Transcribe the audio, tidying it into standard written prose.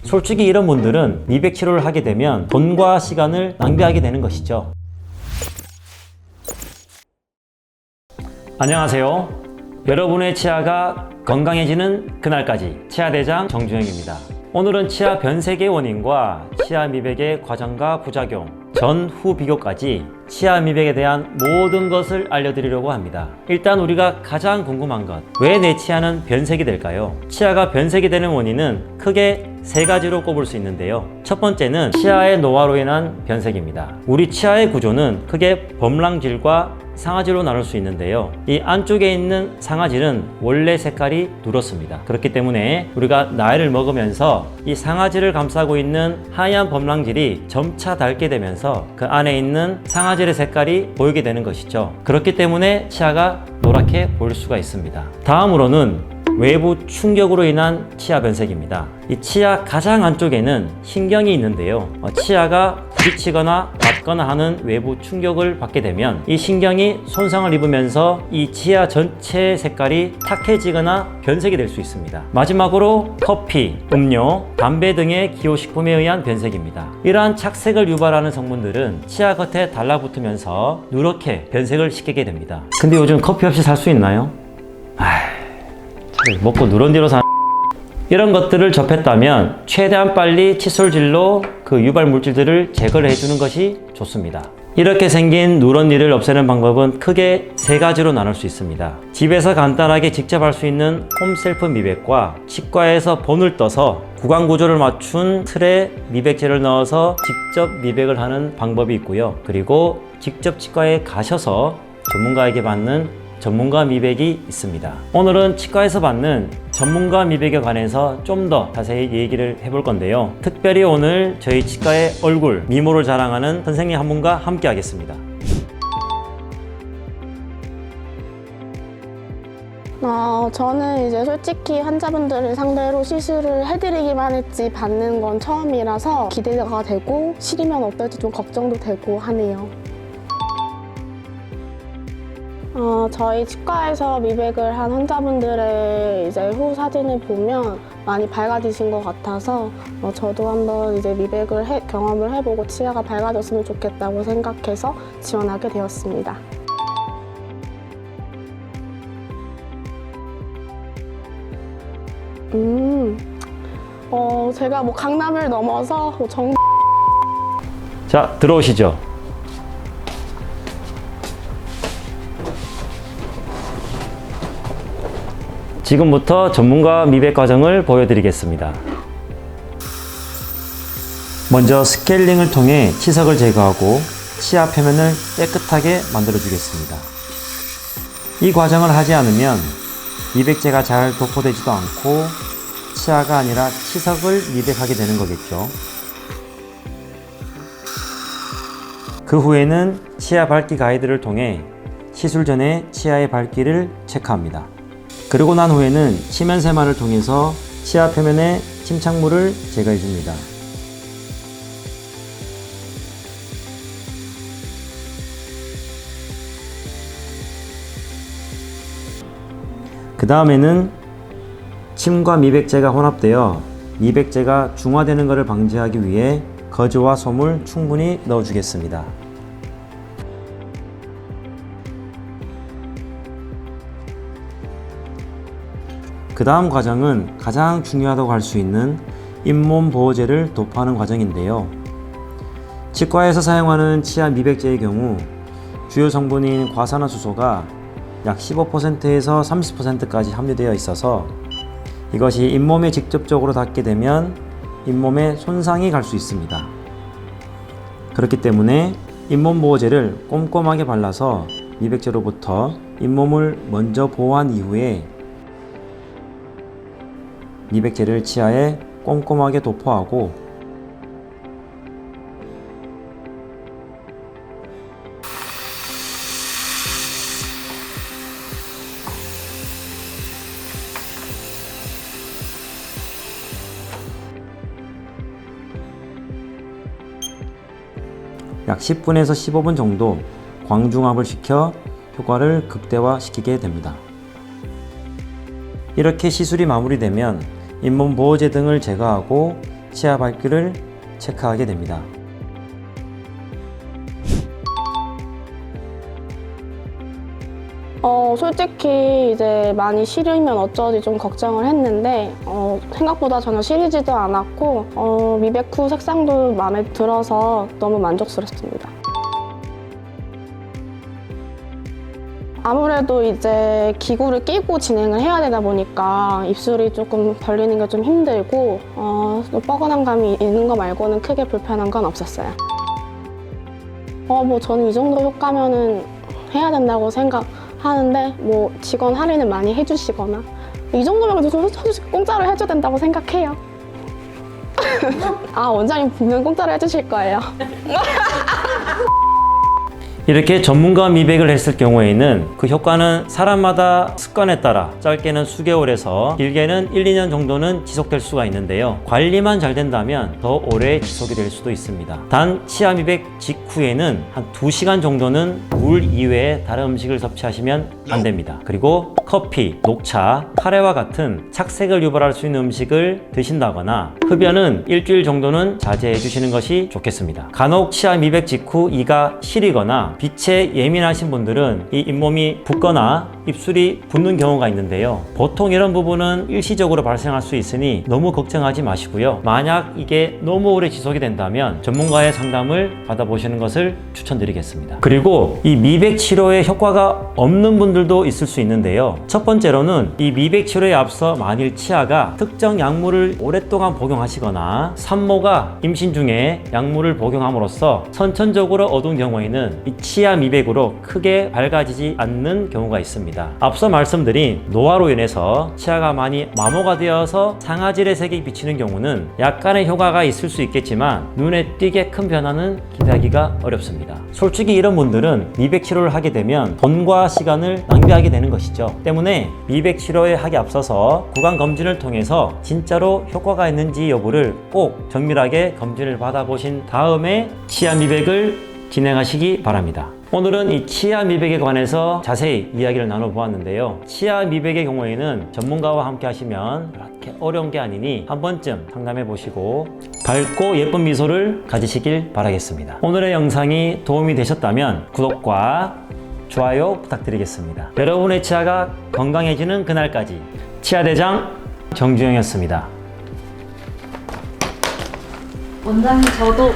솔직히 이런 분들은 미백 치료를 하게 되면 돈과 시간을 낭비하게 되는 것이죠. 안녕하세요. 여러분의 치아가 건강해지는 그날까지 치아대장 정주영입니다. 오늘은 치아 변색의 원인과 치아 미백의 과정과 부작용, 전, 후 비교까지 치아 미백에 대한 모든 것을 알려드리려고 합니다. 일단 우리가 가장 궁금한 것, 왜 내 치아는 변색이 될까요? 치아가 변색이 되는 원인은 크게 세 가지로 꼽을 수 있는데요. 첫 번째는 치아의 노화로 인한 변색입니다. 우리 치아의 구조는 크게 범랑질과 상아질로 나눌 수 있는데요. 이 안쪽에 있는 상아질은 원래 색깔이 누렇습니다. 그렇기 때문에 우리가 나이를 먹으면서 이 상아질을 감싸고 있는 하얀 범랑질이 점차 닳게 되면서 그 안에 있는 상아질의 색깔이 보이게 되는 것이죠. 그렇기 때문에 치아가 노랗게 보일 수가 있습니다. 다음으로는 외부 충격으로 인한 치아 변색입니다. 이 치아 가장 안쪽에는 신경이 있는데요. 치아가 부딪히거나 맞거나 하는 외부 충격을 받게 되면 이 신경이 손상을 입으면서 이 치아 전체의 색깔이 탁해지거나 변색이 될 수 있습니다. 마지막으로 커피, 음료, 담배 등의 기호식품에 의한 변색입니다. 이러한 착색을 유발하는 성분들은 치아 겉에 달라붙으면서 누렇게 변색을 시키게 됩니다. 근데 요즘 커피 없이 살 수 있나요? 먹고 누런 뒤로 사 이런 것들을 접했다면 최대한 빨리 칫솔질로 그 유발 물질들을 제거를 해주는 것이 좋습니다. 이렇게 생긴 누런니를 없애는 방법은 크게 세 가지로 나눌 수 있습니다. 집에서 간단하게 직접 할 수 있는 홈셀프 미백과 치과에서 본을 떠서 구강 구조를 맞춘 틀에 미백제를 넣어서 직접 미백을 하는 방법이 있고요. 그리고 직접 치과에 가셔서 전문가에게 받는 전문가 미백이 있습니다. 오늘은 치과에서 받는 전문가 미백에 관해서 좀 더 자세히 얘기를 해볼 건데요. 특별히 오늘 저희 치과의 얼굴, 미모를 자랑하는 선생님 한 분과 함께 하겠습니다. 저는 이제 솔직히 환자분들을 상대로 시술을 해드리기만 했지 받는 건 처음이라서 기대가 되고 실이면 어떨지 좀 걱정도 되고 하네요. 저희 치과에서 미백을 한 환자분들의 이제 후 사진을 보면 많이 밝아지신 것 같아서 저도 한번 이제 미백을 경험을 해보고 치아가 밝아졌으면 좋겠다고 생각해서 지원하게 되었습니다. 제가 뭐 강남을 넘어서 자, 들어오시죠. 지금부터 전문가 미백 과정을 보여드리겠습니다. 먼저 스케일링을 통해 치석을 제거하고 치아 표면을 깨끗하게 만들어 주겠습니다. 이 과정을 하지 않으면 미백제가 잘 도포되지도 않고 치아가 아니라 치석을 미백하게 되는 거겠죠. 그 후에는 치아 밝기 가이드를 통해 시술 전에 치아의 밝기를 체크합니다. 그리고 난 후에는 치면세마를 통해서 치아 표면에 침착물을 제거해 줍니다. 그 다음에는 침과 미백제가 혼합되어 미백제가 중화되는 것을 방지하기 위해 거즈와 솜을 충분히 넣어 주겠습니다. 그 다음 과정은 가장 중요하다고 할 수 있는 잇몸 보호제를 도포하는 과정인데요. 치과에서 사용하는 치아 미백제의 경우 주요 성분인 과산화수소가 약 15%에서 30%까지 함유되어 있어서 이것이 잇몸에 직접적으로 닿게 되면 잇몸에 손상이 갈 수 있습니다. 그렇기 때문에 잇몸 보호제를 꼼꼼하게 발라서 미백제로부터 잇몸을 먼저 보호한 이후에 미백제를 치아에 꼼꼼하게 도포하고 약 10분에서 15분 정도 광중압을 시켜 효과를 극대화시키게 됩니다. 이렇게 시술이 마무리되면 잇몸 보호제 등을 제거하고 치아 밝기를 체크하게 됩니다. 솔직히 이제 많이 시리면 어쩌지 좀 걱정을 했는데 생각보다 전혀 시리지도 않았고 미백 후 색상도 마음에 들어서 너무 만족스럽습니다. 아무래도 이제 기구를 끼고 진행을 해야 되다 보니까 입술이 조금 벌리는 게 좀 힘들고 뻐근한 감이 있는 거 말고는 크게 불편한 건 없었어요. 뭐 저는 이 정도 효과면은 해야 된다고 생각하는데 뭐 직원 할인을 많이 해주시거나 이 정도면 좀 공짜로 해줘야 된다고 생각해요. 원장님 분명 공짜로 해주실 거예요. 이렇게 전문가 미백을 했을 경우에는 그 효과는 사람마다 습관에 따라 짧게는 수개월에서 길게는 1, 2년 정도는 지속될 수가 있는데요. 관리만 잘 된다면 더 오래 지속이 될 수도 있습니다. 단 치아 미백 직후에는 한 2시간 정도는 물 이외에 다른 음식을 섭취하시면 안 됩니다. 그리고 커피, 녹차, 카레와 같은 착색을 유발할 수 있는 음식을 드신다거나 흡연은 일주일 정도는 자제해 주시는 것이 좋겠습니다. 간혹 치아 미백 직후 이가 시리거나 빛에 예민하신 분들은 이 잇몸이 붓거나 입술이 붓는 경우가 있는데요. 보통 이런 부분은 일시적으로 발생할 수 있으니 너무 걱정하지 마시고요. 만약 이게 너무 오래 지속이 된다면 전문가의 상담을 받아보시는 것을 추천드리겠습니다. 그리고 이 미백 치료에 효과가 없는 분들도 있을 수 있는데요. 첫 번째로는 이 미백 치료에 앞서 만일 치아가 특정 약물을 오랫동안 복용하시거나 산모가 임신 중에 약물을 복용함으로써 선천적으로 얻은 경우에는 이 치아 미백으로 크게 밝아지지 않는 경우가 있습니다. 앞서 말씀드린 노화로 인해서 치아가 많이 마모가 되어서 상아질의 색이 비치는 경우는 약간의 효과가 있을 수 있겠지만 눈에 띄게 큰 변화는 기대하기가 어렵습니다. 솔직히 이런 분들은 미백 치료를 하게 되면 돈과 시간을 낭비하게 되는 것이죠. 때문에 미백 치료에 하기 앞서서 구강 검진을 통해서 진짜로 효과가 있는지 여부를 꼭 정밀하게 검진을 받아보신 다음에 치아 미백을 진행하시기 바랍니다. 오늘은 이 치아 미백에 관해서 자세히 이야기를 나눠보았는데요. 치아 미백의 경우에는 전문가와 함께 하시면 그렇게 어려운 게 아니니 한 번쯤 상담해 보시고 밝고 예쁜 미소를 가지시길 바라겠습니다. 오늘의 영상이 도움이 되셨다면 구독과 좋아요 부탁드리겠습니다. 여러분의 치아가 건강해지는 그날까지 치아대장 정주영이었습니다. 원장님 저도